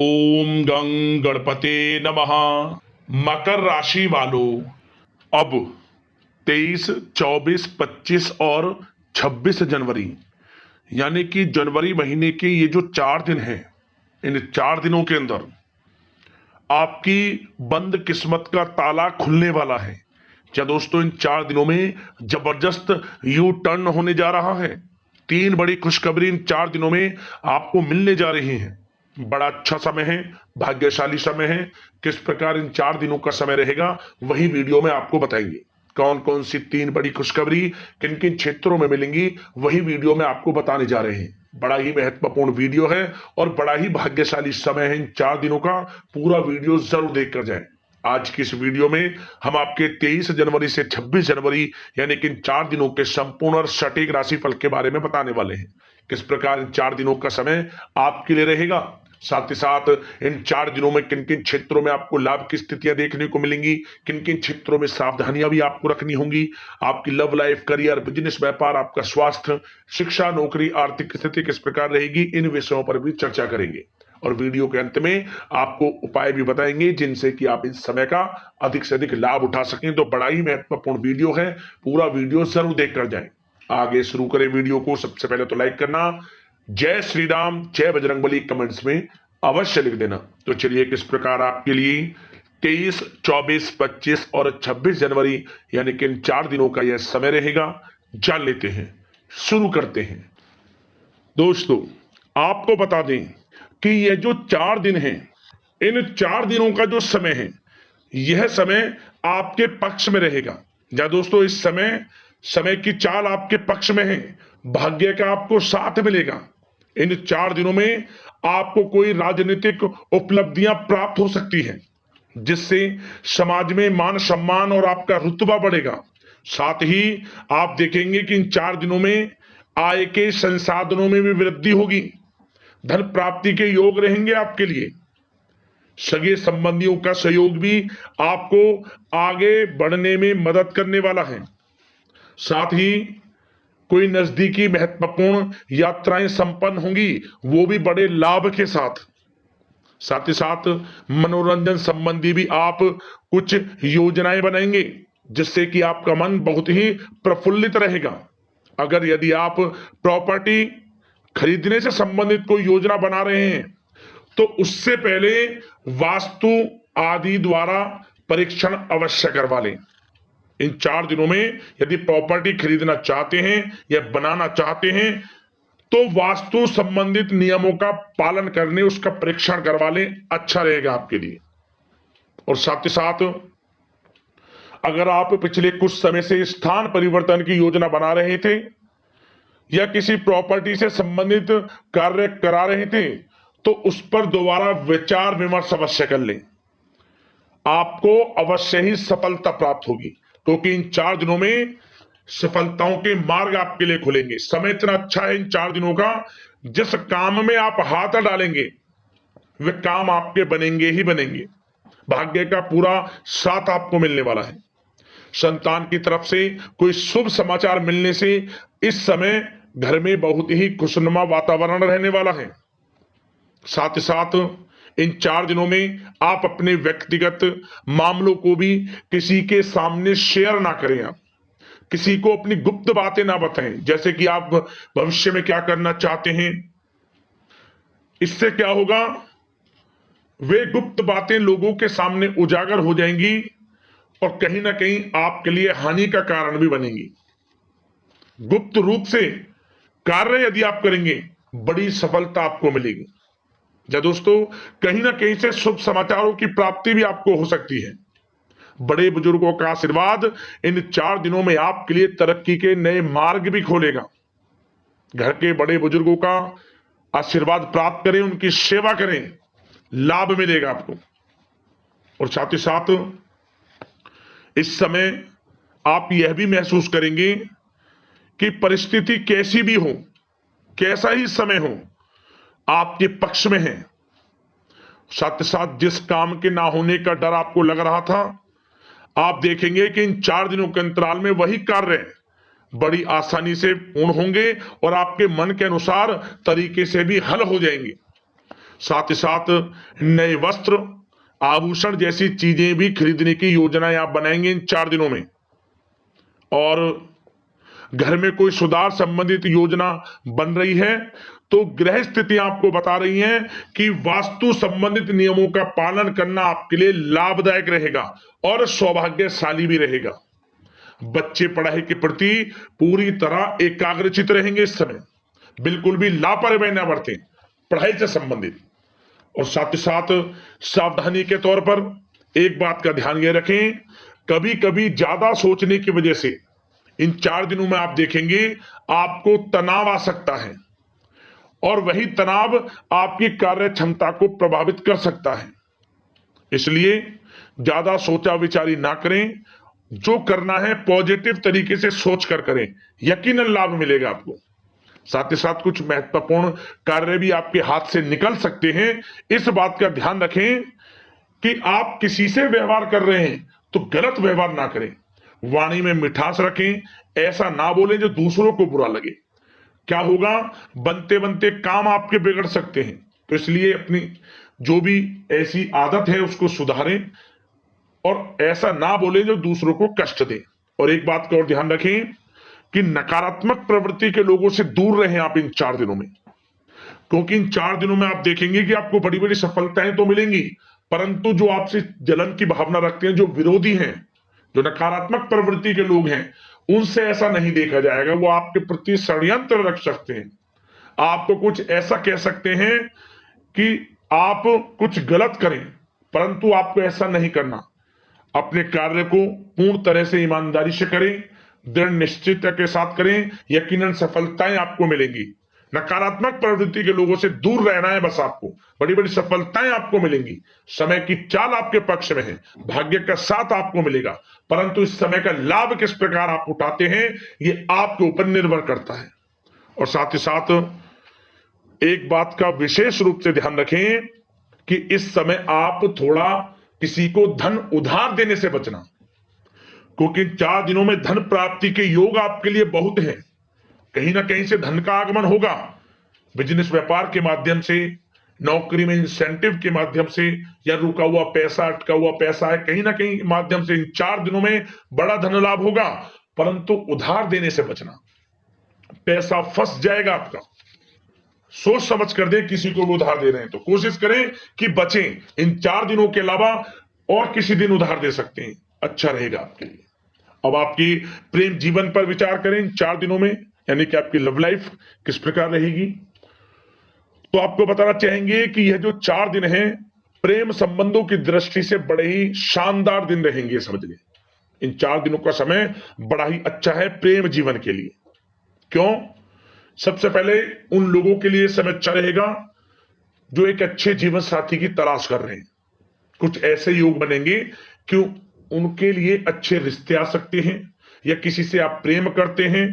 ओम गं गणपते नमः। मकर राशि वालों, अब 23, 24, 25 और 26 जनवरी यानी कि जनवरी महीने के ये जो 4 दिन हैं, इन 4 दिनों के अंदर आपकी बंद किस्मत का ताला खुलने वाला है। क्या दोस्तों, इन 4 दिनों में जबरदस्त यू टर्न होने जा रहा है। 3 बड़ी खुशखबरी इन 4 दिनों में आपको मिलने जा रही हैं। बड़ा अच्छा समय है, भाग्यशाली समय है। किस प्रकार इन 4 दिनों का समय रहेगा वही वीडियो में आपको बताएंगे। कौन कौन सी 3 बड़ी खुशखबरी किन किन क्षेत्रों में मिलेंगी वही वीडियो में आपको बताने जा रहे हैं। बड़ा ही महत्वपूर्ण वीडियो है और बड़ा ही भाग्यशाली समय है इन 4 दिनों का। पूरा वीडियो जरूर देखकर जाएं। आज की इस वीडियो में हम आपके 23 जनवरी से 26 जनवरी यानी कि इन 4 दिनों के संपूर्ण और सटीक राशिफल के बारे में बताने वाले हैं। किस प्रकार इन 4 दिनों का समय आपके लिए रहेगा, साथ ही साथ इन 4 दिनों में किन किन क्षेत्रों में आपको लाभ की स्थितियां देखने को मिलेंगी, किन किन क्षेत्रों में सावधानियां भी आपको रखनी होंगी। आपकी लव लाइफ, करियर, बिजनेस, व्यापार, आपका स्वास्थ्य, शिक्षा, नौकरी, आर्थिक स्थिति किस प्रकार रहेगी, इन विषयों पर भी चर्चा करेंगे। और वीडियो के अंत में आपको उपाय भी बताएंगे जिनसे कि आप इस समय का अधिक से अधिक लाभ उठा सकें। तो बड़ा ही महत्वपूर्ण वीडियो है, पूरा वीडियो जरूर देखकर जाएं। आगे शुरू करें वीडियो को। सबसे पहले तो लाइक करना, जय श्री राम, जय बजरंगबली कमेंट्स में अवश्य लिख देना। तो चलिए, किस प्रकार आपके लिए 23, 24, 25 और 26 जनवरी यानी कि इन 4 दिनों का यह समय रहेगा, जान लेते हैं। शुरू करते हैं। दोस्तों, आपको बता दें कि यह जो 4 दिन हैं, इन 4 दिनों का जो समय है, यह समय आपके पक्ष में रहेगा। या दोस्तों, इस समय समय की चाल आपके पक्ष में है। भाग्य का आपको साथ मिलेगा। इन 4 दिनों में आपको कोई राजनीतिक उपलब्धियां प्राप्त हो सकती हैं, जिससे समाज में मान सम्मान और आपका रुतबा बढ़ेगा। साथ ही आप देखेंगे कि इन 4 दिनों में आय के संसाधनों में भी वृद्धि होगी। धन प्राप्ति के योग रहेंगे आपके लिए। सगे संबंधियों का सहयोग भी आपको आगे बढ़ने में मदद करने वाला है। साथ ही कोई नजदीकी महत्वपूर्ण यात्राएं संपन्न होंगी, वो भी बड़े लाभ के साथ। साथ ही साथ मनोरंजन संबंधी भी आप कुछ योजनाएं बनाएंगे, जिससे कि आपका मन बहुत ही प्रफुल्लित रहेगा। अगर यदि आप प्रॉपर्टी खरीदने से संबंधित कोई योजना बना रहे हैं, तो उससे पहले वास्तु आदि द्वारा परीक्षण अवश्य करवा लें। इन 4 दिनों में यदि प्रॉपर्टी खरीदना चाहते हैं या बनाना चाहते हैं, तो वास्तु संबंधित नियमों का पालन करने उसका परीक्षण करवा लें, अच्छा रहेगा आपके लिए। और साथ ही साथ अगर आप पिछले कुछ समय से स्थान परिवर्तन की योजना बना रहे थे या किसी प्रॉपर्टी से संबंधित कार्य करा रहे थे, तो उस पर दोबारा विचार विमर्श अवश्य कर लें। आपको अवश्य ही सफलता प्राप्त होगी, क्योंकि इन 4 दिनों में सफलताओं के मार्ग आपके लिए खुलेंगे। समय इतना अच्छा है इन 4 दिनों का, जिस काम में आप हाथ डालेंगे वे काम आपके बनेंगे ही बनेंगे। भाग्य का पूरा साथ आपको मिलने वाला है। संतान की तरफ से कोई शुभ समाचार मिलने से इस समय घर में बहुत ही खुशनुमा वातावरण रहने वाला है। साथ ही साथ इन 4 दिनों में आप अपने व्यक्तिगत मामलों को भी किसी के सामने शेयर ना करें। आप किसी को अपनी गुप्त बातें ना बताएं, जैसे कि आप भविष्य में क्या करना चाहते हैं। इससे क्या होगा, वे गुप्त बातें लोगों के सामने उजागर हो जाएंगी और कहीं ना कहीं आपके लिए हानि का कारण भी बनेंगी। गुप्त रूप से कार्य यदि आप करेंगे, बड़ी सफलता आपको मिलेगी। या दोस्तों, कहीं ना कहीं से शुभ समाचारों की प्राप्ति भी आपको हो सकती है। बड़े बुजुर्गों का आशीर्वाद इन 4 दिनों में आपके लिए तरक्की के नए मार्ग भी खोलेगा। घर के बड़े बुजुर्गों का आशीर्वाद प्राप्त करें, उनकी सेवा करें, लाभ मिलेगा आपको। और साथ ही साथ इस समय आप यह भी महसूस करेंगे कि परिस्थिति कैसी भी हो, कैसा ही समय हो, आपके पक्ष में है। साथ ही साथ जिस काम के ना होने का डर आपको लग रहा था, आप देखेंगे कि इन 4 दिनों के अंतराल में वही कार्य बड़ी आसानी से पूर्ण होंगे और आपके मन के अनुसार तरीके से भी हल हो जाएंगे। साथ ही साथ नए वस्त्र, आभूषण जैसी चीजें भी खरीदने की योजनाएं आप बनाएंगे इन 4 दिनों में। और घर में कोई सुधार संबंधित योजना बन रही है तो ग्रह स्थिति आपको बता रही है कि वास्तु संबंधित नियमों का पालन करना आपके लिए लाभदायक रहेगा और सौभाग्यशाली भी रहेगा। बच्चे पढ़ाई के प्रति पूरी तरह एकाग्रचित रहेंगे इस समय, बिल्कुल भी लापरवाही न बरतें पढ़ाई से संबंधित। और साथ ही साथ सावधानी के तौर पर एक बात का ध्यान ये रखें, कभी कभी ज्यादा सोचने की वजह से इन 4 दिनों में आप देखेंगे आपको तनाव आ सकता है और वही तनाव आपकी कार्य क्षमता को प्रभावित कर सकता है। इसलिए ज्यादा सोचा विचारी ना करें, जो करना है पॉजिटिव तरीके से सोच कर करें, यकीनन लाभ मिलेगा आपको। साथ ही साथ कुछ महत्वपूर्ण कार्य भी आपके हाथ से निकल सकते हैं। इस बात का ध्यान रखें कि आप किसी से व्यवहार कर रहे हैं तो गलत व्यवहार ना करें, वाणी में मिठास रखें, ऐसा ना बोलें जो दूसरों को बुरा लगे। क्या होगा, बनते बनते काम आपके बिगड़ सकते हैं। तो इसलिए अपनी जो भी ऐसी आदत है उसको सुधारें और ऐसा ना बोलें जो दूसरों को कष्ट दे। और एक बात का और ध्यान रखें कि नकारात्मक प्रवृत्ति के लोगों से दूर रहें आप इन 4 दिनों में, क्योंकि इन 4 दिनों में आप देखेंगे कि आपको बड़ी बड़ी सफलताएं तो मिलेंगी, परंतु जो आपसे जलन की भावना रखते हैं, जो विरोधी हैं, जो नकारात्मक प्रवृत्ति के लोग हैं, उनसे ऐसा नहीं देखा जाएगा। वो आपके प्रति षड्यंत्र रख सकते हैं, आपको कुछ ऐसा कह सकते हैं कि आप कुछ गलत करें, परंतु आपको ऐसा नहीं करना। अपने कार्य को पूर्ण तरह से ईमानदारी से करें, दृढ़ निश्चितता के साथ करें, यकीनन सफलताएं आपको मिलेंगी। नकारात्मक प्रवृत्ति के लोगों से दूर रहना है बस, आपको बड़ी बड़ी सफलताएं आपको मिलेंगी। समय की चाल आपके पक्ष में है, भाग्य का साथ आपको मिलेगा, परंतु इस समय का लाभ किस प्रकार आप उठाते हैं ये आपके ऊपर निर्भर करता है। और साथ ही साथ एक बात का विशेष रूप से ध्यान रखें कि इस समय आप थोड़ा किसी को धन उधार देने से बचना, क्योंकि 4 दिनों में धन प्राप्ति के योग आपके लिए बहुत हैं। कहीं ना कहीं से धन का आगमन होगा, बिजनेस व्यापार के माध्यम से, नौकरी में इंसेंटिव के माध्यम से, या रुका हुआ पैसा, अटका हुआ पैसा है, कहीं ना कहीं माध्यम से इन 4 दिनों में बड़ा धन लाभ होगा। परंतु उधार देने से बचना, पैसा फंस जाएगा आपका। सोच समझ कर दें, किसी को भी उधार दे रहे हैं तो कोशिश करें कि बचें। इन 4 दिनों के अलावा और किसी दिन उधार दे सकते हैं, अच्छा रहेगा आपके लिए। अब आपकी प्रेम जीवन पर विचार करें इन 4 दिनों में, यानी कि आपकी लव लाइफ किस प्रकार रहेगी। तो आपको बताना चाहेंगे कि यह जो 4 दिन हैं प्रेम संबंधों की दृष्टि से बड़े ही शानदार दिन रहेंगे, समझ लें। इन 4 दिनों का समय बड़ा ही अच्छा है प्रेम जीवन के लिए। क्यों? सबसे पहले उन लोगों के लिए समय अच्छा रहेगा जो एक अच्छे जीवन साथी की तलाश कर रहे हैं। कुछ ऐसे योग बनेंगे कि उनके लिए अच्छे रिश्ते आ सकते हैं, या किसी से आप प्रेम करते हैं,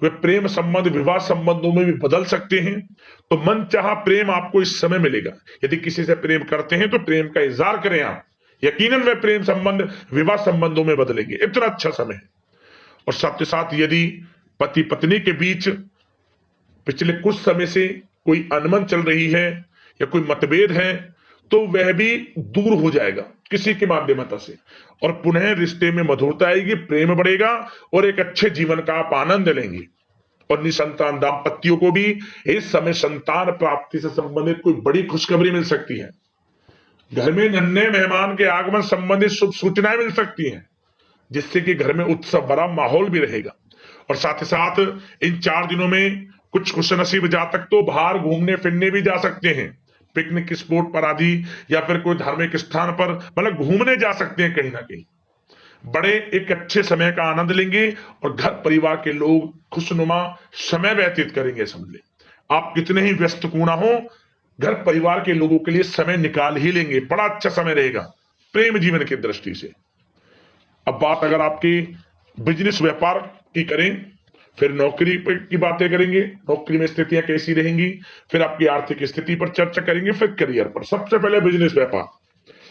वे प्रेम संबंध विवाह संबंधों में भी बदल सकते हैं। तो मन चाहा प्रेम आपको इस समय मिलेगा। यदि किसी से प्रेम करते हैं तो प्रेम का इजहार करें आप, यकीनन वे प्रेम संबंध विवाह संबंधों में बदलेंगे। इतना अच्छा समय है। और साथ ही साथ यदि पति पत्नी के बीच पिछले कुछ समय से कोई अनबन चल रही है या कोई मतभेद है तो वह भी दूर हो जाएगा किसी के माध्यमता से, और पुनः रिश्ते में मधुरता आएगी, प्रेम बढ़ेगा और एक अच्छे जीवन का आप आनंद लेंगे। और निसंतान दाम्पत्यों को भी इस समय संतान प्राप्ति से संबंधित कोई बड़ी खुशखबरी मिल सकती है। घर में नन्हे मेहमान के आगमन संबंधित शुभ सूचनाएं मिल सकती हैं, जिससे कि घर में उत्सव भरा माहौल भी रहेगा। और साथ ही साथ इन 4 दिनों में कुछ खुशनसीब जातक तो बाहर घूमने फिरने भी जा सकते हैं, पिकनिक स्पॉट पर आदि, या फिर कोई धार्मिक स्थान पर, मतलब घूमने जा सकते हैं। कहीं ना कहीं बड़े एक अच्छे समय का आनंद लेंगे और घर परिवार के लोग खुशनुमा समय व्यतीत करेंगे। समझ ले, आप कितने ही व्यस्त क्यों ना हो, घर परिवार के लोगों के लिए समय निकाल ही लेंगे। बड़ा अच्छा समय रहेगा प्रेम जीवन की दृष्टि से। अब बात अगर आपकी बिजनेस व्यापार की करें, फिर नौकरी की बातें करेंगे, नौकरी में स्थितियां कैसी रहेंगी, फिर आपकी आर्थिक स्थिति पर चर्चा करेंगे, फिर करियर पर। सबसे पहले बिजनेस व्यापार।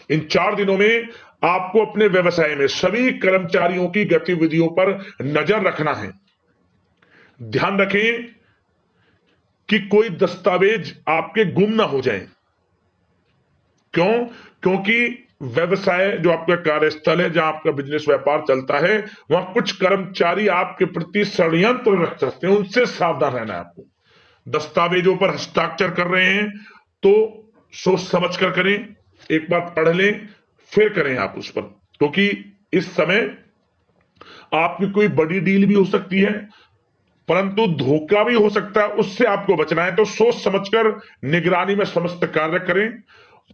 इन 4 दिनों में आपको अपने व्यवसाय में सभी कर्मचारियों की गतिविधियों पर नजर रखना है। ध्यान रखें कि कोई दस्तावेज आपके गुम ना हो जाए, क्यों? क्योंकि व्यवसाय जो आपका कार्यस्थल है, जहां आपका बिजनेस व्यापार चलता है, वहां कुछ कर्मचारी आपके प्रति षड्यंत्र रच सकते हैं, उनसे सावधान रहना है आपको। दस्तावेजों पर हस्ताक्षर कर रहे हैं तो सोच समझ कर करें, एक बार पढ़ लें फिर करें आप उस पर, क्योंकि इस समय आपकी कोई बड़ी डील भी हो सकती है, परंतु धोखा भी हो सकता है, उससे आपको बचना है। तो सोच समझकर निगरानी में समस्त कार्य करें,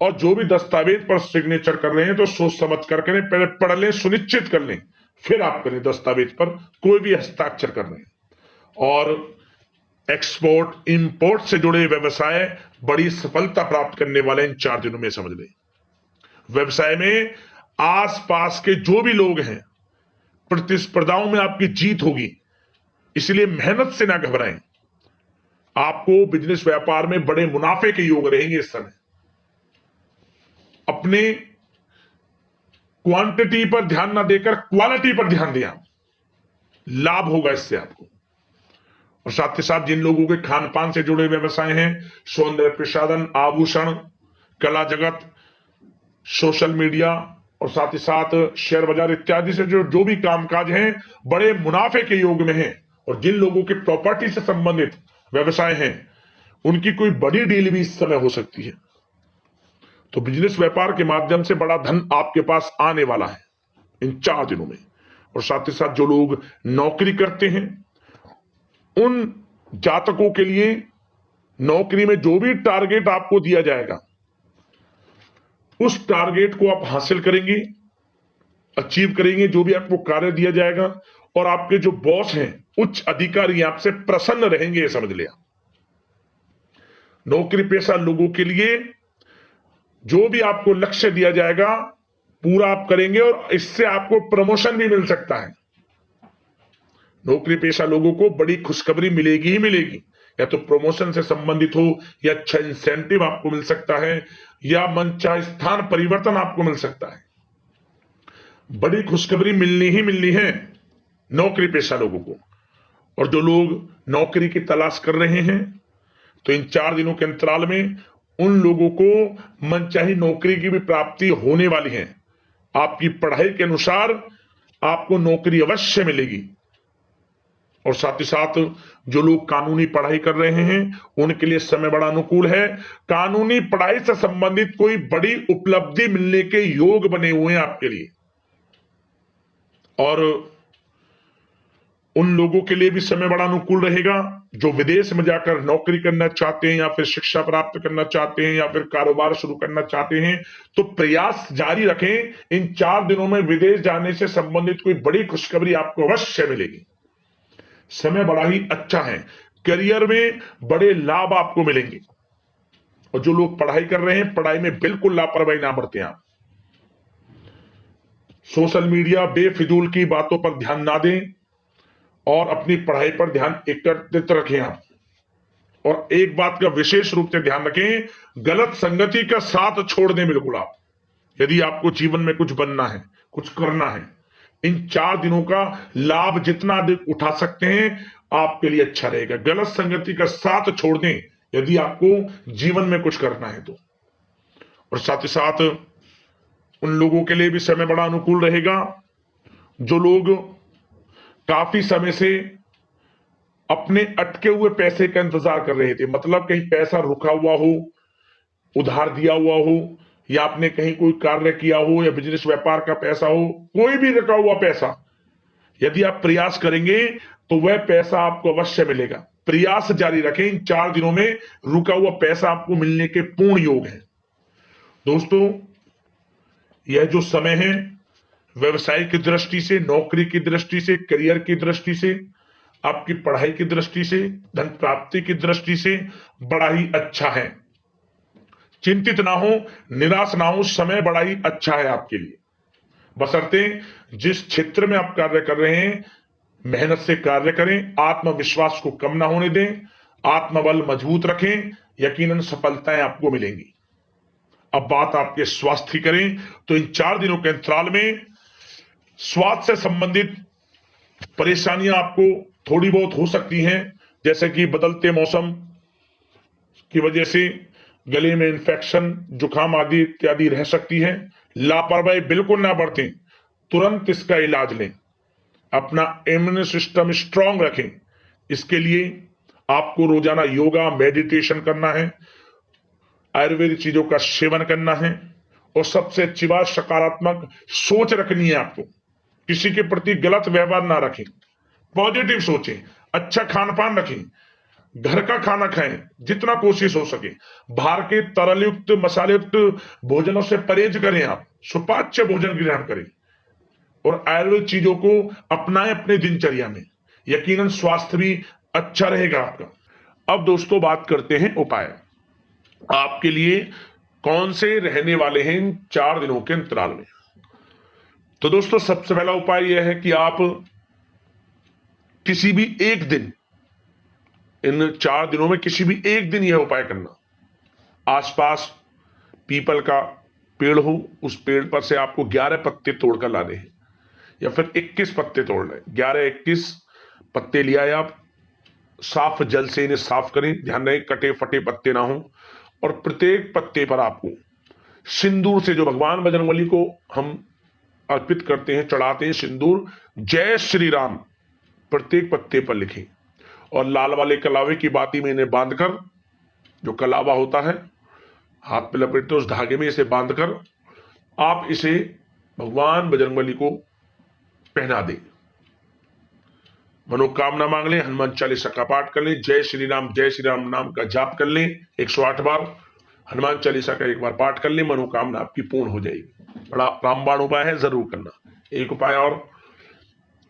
और जो भी दस्तावेज पर सिग्नेचर कर रहे हैं तो सोच समझ कर करें, पहले पढ़ लें, सुनिश्चित कर लें, फिर आप करें दस्तावेज पर कोई भी हस्ताक्षर कर रहे हैं। और एक्सपोर्ट इंपोर्ट से जुड़े व्यवसाय बड़ी सफलता प्राप्त करने वाले इन 4 दिनों में, समझ लें। व्यवसाय में आसपास के जो भी लोग हैं, प्रतिस्पर्धाओं में आपकी जीत होगी, इसलिए मेहनत से ना घबराएं। आपको बिजनेस व्यापार में बड़े मुनाफे के योग रहेंगे इस समय। अपने क्वांटिटी पर ध्यान ना देकर क्वालिटी पर ध्यान दिया, लाभ होगा इससे आपको। और साथ ही साथ जिन लोगों के खान पान से जुड़े व्यवसाय हैं, सौंदर्य प्रसाधन, आभूषण, कला जगत, सोशल मीडिया और साथ ही साथ शेयर बाजार इत्यादि से जो भी कामकाज हैं, बड़े मुनाफे के योग में हैं। और जिन लोगों के प्रॉपर्टी से संबंधित व्यवसाय हैं, उनकी कोई बड़ी डील भी इस समय हो सकती है। तो बिजनेस व्यापार के माध्यम से बड़ा धन आपके पास आने वाला है इन 4 दिनों में। और साथ ही साथ जो लोग नौकरी करते हैं, उन जातकों के लिए नौकरी में जो भी टारगेट आपको दिया जाएगा, उस टारगेट को आप हासिल करेंगे, अचीव करेंगे, जो भी आपको कार्य दिया जाएगा। और आपके जो बॉस हैं, उच्च अधिकारी, आपसे प्रसन्न रहेंगे, ये समझ लिया। नौकरी पेशा लोगों के लिए जो भी आपको लक्ष्य दिया जाएगा, पूरा आप करेंगे, और इससे आपको प्रमोशन भी मिल सकता है। नौकरी पेशा लोगों को बड़ी खुशखबरी मिलेगी ही मिलेगी, या तो प्रमोशन से संबंधित हो, या अच्छा इंसेंटिव आपको मिल सकता है, या मनचाहे स्थान परिवर्तन आपको मिल सकता है। बड़ी खुशखबरी मिलनी ही मिलनी है नौकरी पेशा लोगों को। और जो लोग नौकरी की तलाश कर रहे हैं, तो इन 4 दिनों के अंतराल में उन लोगों को मनचाही नौकरी की भी प्राप्ति होने वाली है। आपकी पढ़ाई के अनुसार आपको नौकरी अवश्य मिलेगी। और साथ ही साथ जो लोग कानूनी पढ़ाई कर रहे हैं, उनके लिए समय बड़ा अनुकूल है। कानूनी पढ़ाई से संबंधित कोई बड़ी उपलब्धि मिलने के योग बने हुए हैं आपके लिए। और उन लोगों के लिए भी समय बड़ा अनुकूल रहेगा जो विदेश में जाकर नौकरी करना चाहते हैं, या फिर शिक्षा प्राप्त करना चाहते हैं, या फिर कारोबार शुरू करना चाहते हैं। तो प्रयास जारी रखें। इन 4 दिनों में विदेश जाने से संबंधित कोई बड़ी खुशखबरी आपको अवश्य मिलेगी। समय बड़ा ही अच्छा है, करियर में बड़े लाभ आपको मिलेंगे। और जो लोग पढ़ाई कर रहे हैं, पढ़ाई में बिल्कुल लापरवाही ना बरतें आप। सोशल मीडिया बेफिजूल की बातों पर ध्यान ना दें, और अपनी पढ़ाई पर ध्यान एकत्रित रखें आप। और एक बात का विशेष रूप से ध्यान रखें, गलत संगति का साथ छोड़ दें बिल्कुल आप, यदि आपको जीवन में कुछ बनना है, कुछ करना है। इन 4 दिनों का लाभ जितना अधिक उठा सकते हैं, आपके लिए अच्छा रहेगा। गलत संगति का साथ छोड़ दें यदि आपको जीवन में कुछ करना है तो। और साथ ही साथ उन लोगों के लिए भी समय बड़ा अनुकूल रहेगा जो लोग काफी समय से अपने अटके हुए पैसे का इंतजार कर रहे थे। मतलब कहीं पैसा रुका हुआ हो, उधार दिया हुआ हो, या आपने कहीं कोई कार्य किया हो, या बिजनेस व्यापार का पैसा हो, कोई भी रुका हुआ पैसा, यदि आप प्रयास करेंगे तो वह पैसा आपको अवश्य मिलेगा। प्रयास जारी रखें। इन 4 दिनों में रुका हुआ पैसा आपको मिलने के पूर्ण योग है। दोस्तों, यह जो समय है, व्यवसाय की दृष्टि से, नौकरी की दृष्टि से, करियर की दृष्टि से, आपकी पढ़ाई की दृष्टि से, धन प्राप्ति की दृष्टि से बड़ा ही अच्छा है। चिंतित ना हो, निराश ना हो, समय बड़ा ही अच्छा है आपके लिए। बशर्ते जिस क्षेत्र में आप कार्य कर रहे हैं, मेहनत से कार्य करें, आत्मविश्वास को कम ना होने दें, आत्मबल मजबूत रखें, यकीनन सफलताएं आपको मिलेंगी। अब बात आपके स्वास्थ्य की करें तो इन 4 दिनों के अंतराल में स्वास्थ्य से संबंधित परेशानियां आपको थोड़ी बहुत हो सकती हैं, जैसे कि बदलते मौसम की वजह से गले में इन्फेक्शन, जुकाम आदि इत्यादि रह सकती है। लापरवाही बिल्कुल ना बरतें, तुरंत इसका इलाज लें। अपना इम्यून सिस्टम स्ट्रांग रखें। इसके लिए आपको रोजाना योगा, मेडिटेशन करना है, आयुर्वेदिक चीजों का सेवन करना है, और सबसे अच्छी बात, सकारात्मक सोच रखनी है आपको। किसी के प्रति गलत व्यवहार ना रखें, पॉजिटिव सोचें, अच्छा खान पान रखें, घर का खाना खाएं जितना कोशिश हो सके। बाहर के तरल युक्त, मसाले युक्त भोजनों से परहेज करें। आप सुपाच्य भोजन ग्रहण करें और आयुर्वेद चीजों को अपनाएं अपने दिनचर्या में। यकीनन स्वास्थ्य भी अच्छा रहेगा आपका। अब दोस्तों बात करते हैं उपाय। आपके लिए कौन से रहने वाले हैं इन 4 दिनों के अंतराल में। तो दोस्तों सबसे पहला उपाय यह है कि आप किसी भी एक दिन, इन 4 दिनों में किसी भी एक दिन यह उपाय करना। आसपास पीपल का पेड़ हो, उस पेड़ पर से आपको 11 पत्ते तोड़कर लाने हैं, या फिर 21 पत्ते तोड़ लें। 11-21 पत्ते लिया है आप, साफ जल से इन्हें साफ करें। ध्यान रहे कटे फटे पत्ते ना हो। और प्रत्येक पत्ते पर आपको सिंदूर से, जो भगवान बजरंगबली को हम अर्पित करते हैं, चढ़ाते हैं सिंदूर, जय श्री राम प्रत्येक पत्ते पर लिखें। और लाल वाले कलावे की बाती में इन्हें बांधकर, जो कलावा होता है हाथ पे लपेटते, उस धागे में इसे बांधकर आप इसे भगवान बजरंगबली को पहना दें। मनोकामना मांग लें, हनुमान चालीसा का पाठ कर लें, जय श्री राम नाम का जाप कर लें 108 बार, हनुमान चालीसा का 1 बार पाठ कर लें, मनोकामना आपकी पूर्ण हो जाएगी। बड़ा रामबाण उपाय है, जरूर करना। एक उपाय और,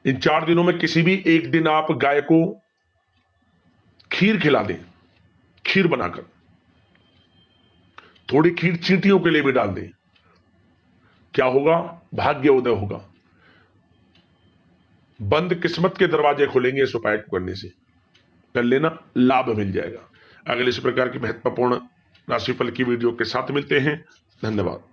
इन 4 दिनों में किसी भी एक दिन आप गाय को खीर खिला दें। खीर बनाकर थोड़ी खीर चींटियों के लिए भी डाल दें। क्या होगा? भाग्य उदय होगा, बंद किस्मत के दरवाजे खुलेंगे इस उपाय को करने से। कर लेना, लाभ मिल जाएगा। अगले इस प्रकार की महत्वपूर्ण राशिफल की वीडियो के साथ मिलते हैं। धन्यवाद।